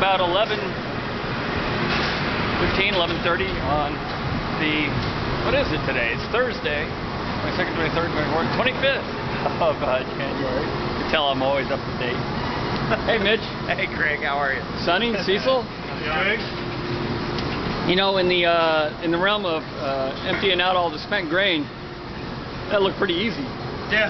about 11:15, 11:30 on the, what is it today? It's Thursday, 22nd, 23rd, 24th, 25th of January. You can tell I'm always up to date. Hey Mitch. Hey Greg, how are you? Sunny, Cecil. Greg? You know, in the realm of emptying out all the spent grain, that looked pretty easy. Yeah.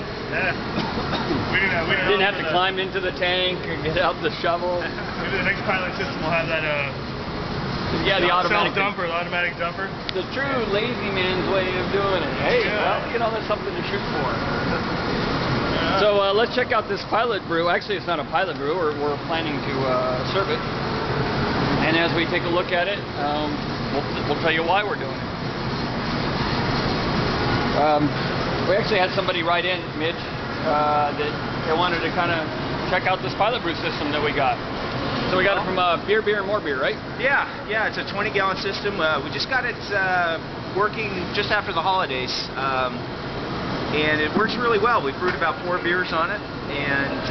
We didn't have to climb into the tank or get out the shovel. Maybe the next pilot system will have that. Yeah, the automatic dumper, the automatic dumper. The true lazy man's way of doing it. Hey, well, you know, that's something to shoot for. So let's check out this pilot brew. Actually, it's not a pilot brew. We're planning to serve it. And as we take a look at it, we'll tell you why we're doing it. We actually had somebody write in, Mitch, that they wanted to kind of check out this pilot brew system that we got. So we got it from Beer, More Beer, right? Yeah, it's a 20-gallon system. We just got it working just after the holidays, and it works really well. We brewed about 4 beers on it, and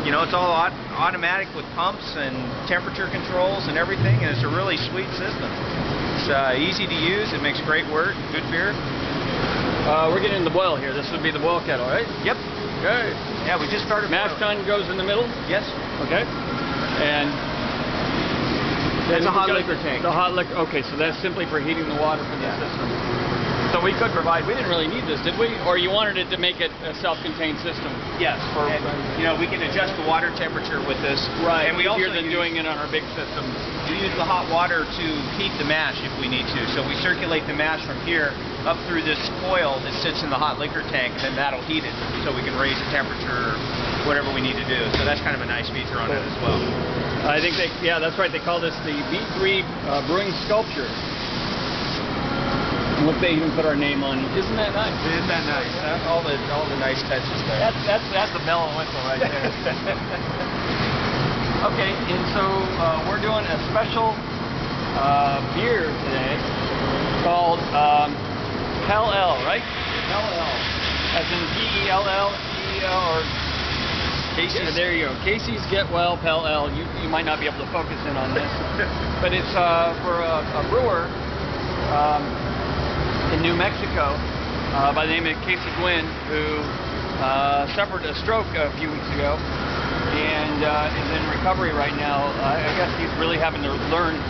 you know, it's all automatic with pumps and temperature controls and everything, and it's a really sweet system. It's easy to use. It makes great work. Good beer. We're getting the boil here. This would be the boil kettle, right? Yep. Okay. Yeah, we just started. Mash tun goes in the middle? Yes. Okay. And that's a hot liquor tank. The hot liquor. Okay, so that's simply for heating the water for the system. So we could provide. We didn't really need this, did we? Or you wanted it to make it a self-contained system? Yes. And, you know, we can adjust the water temperature with this. Right. And we easier also than doing it on our big system. We use the hot water to heat the mash if we need to. So we circulate the mash from here up through this coil that sits in the hot liquor tank, and then that'll heat it so we can raise the temperature or whatever we need to do. So that's kind of a nice feature on it as well. I think yeah, that's right. They call this the B3 Brewing Sculpture. Look, they even put our name on. Isn't that nice? Isn't that nice? All the nice touches there. That's a bell and whistle right there. Okay, and so we're doing a special beer today called Pell, right? Pell, as in P-E-L-L, or Casey's. There you go. Casey's Get Well Pell. You might not be able to focus in on this, but it's for a brewer in New Mexico by the name of Casey Gwynn, who suffered a stroke a few weeks ago and is in recovery right now. I guess he's really having to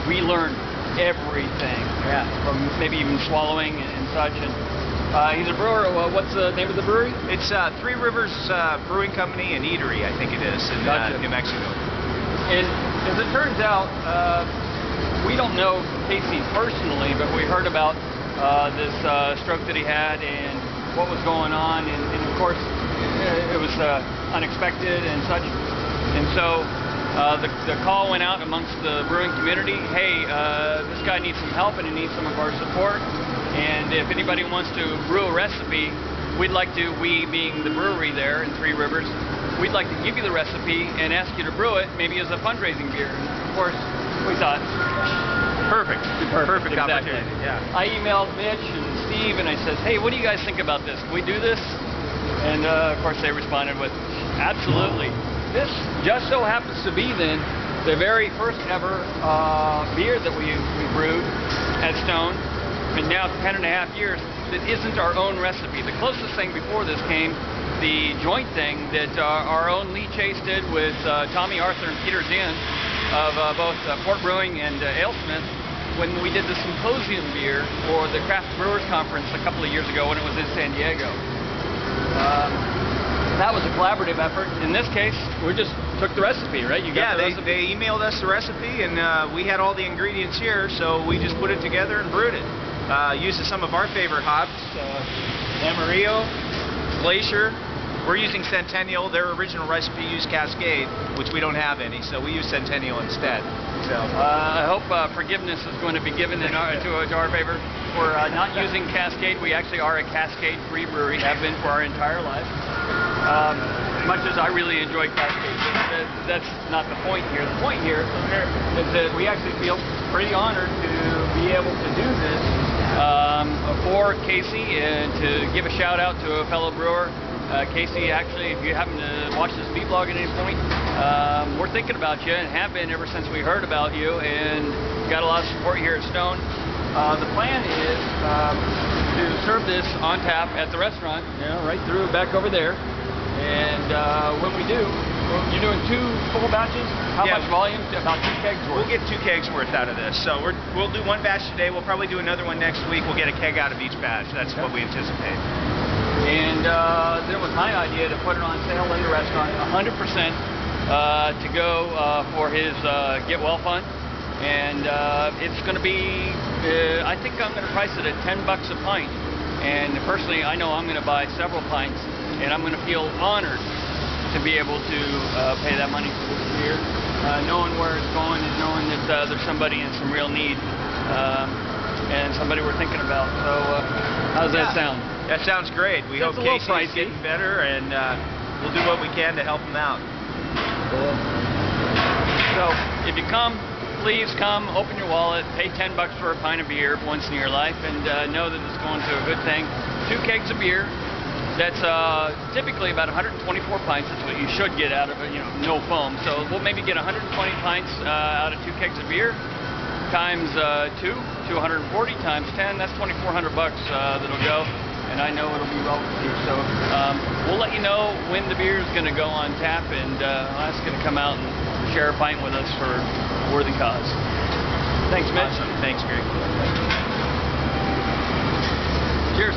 relearn everything. Yeah. From maybe even swallowing and such. And he's a brewer. What's the name of the brewery? It's Three Rivers Brewing Company and Eatery, I think it is, in New Mexico. And as it turns out, we don't know Casey personally, but we heard about this stroke that he had and what was going on, and of course it was unexpected and such. And so the call went out amongst the brewing community. Hey, this guy needs some help and he needs some of our support. And if anybody wants to brew a recipe, we'd like to, we being the brewery there in Three Rivers, we'd like to give you the recipe and ask you to brew it, maybe as a fundraising beer. And of course, we thought, perfect exactly. Opportunity. Yeah. I emailed Mitch and Steve and I said, hey, what do you guys think about this? Can we do this? And of course they responded with, absolutely. This just so happens to be then the very first ever beer that we brewed at Stone, and now 10.5 years, that isn't our own recipe. The closest thing before this came the joint thing that our own Lee Chase did with Tommy Arthur and Peter Zinn of both Port Brewing and AleSmith when we did the symposium beer for the Craft Brewers Conference a couple of years ago when it was in San Diego. That was a collaborative effort. In this case, we just took the recipe, right? You got the recipe? They emailed us the recipe, and we had all the ingredients here, so we just put it together and brewed it. Using some of our favorite hops, Amarillo, Glacier. We're using Centennial. Their original recipe used Cascade, which we don't have any, so we use Centennial instead. So I hope forgiveness is going to be given to our favor for not using Cascade. We actually are a Cascade-free brewery, have been for our entire life. Much as I really enjoy Cascade, that's not the point here. The point here is that we actually feel pretty honored to be able to do this for Casey and to give a shout out to a fellow brewer Casey, actually, if you happen to watch this vBlog at any point, we're thinking about you and have been ever since we heard about you, and got a lot of support here at Stone. The plan is to serve this on tap at the restaurant, right through back over there. And when we do, you're doing 2 full batches? How much volume? About 2 kegs worth? We'll get 2 kegs worth out of this. So we'll do 1 batch today. We'll probably do another one next week. We'll get a keg out of each batch. That's what we anticipate. And then it was my idea to put it on sale in the restaurant, 100% to go for his Get Well Fund. And it's going to be, I think I'm going to price it at $10 a pint. And personally, I know I'm going to buy several pints, and I'm going to feel honored to be able to pay that money for this beer, knowing where it's going and knowing that there's somebody in some real need and somebody we're thinking about. So how does that sound? That sounds great. We hope Casey's getting better, and we'll do what we can to help him out. So if you come, please come, open your wallet, pay $10 for a pint of beer once in your life, and know that it's going to a good thing. 2 kegs of beer. That's typically about 124 pints. That's what you should get out of it, no foam. So we'll maybe get 120 pints out of 2 kegs of beer, times 2, 240 times 10. That's $2,400 that'll go, and I know it'll be well received. So we'll let you know when the beer is going to go on tap, and I'll ask you to come out and share a pint with us for a worthy cause. Thanks, Mitch. Awesome. Thanks, Greg. Cheers.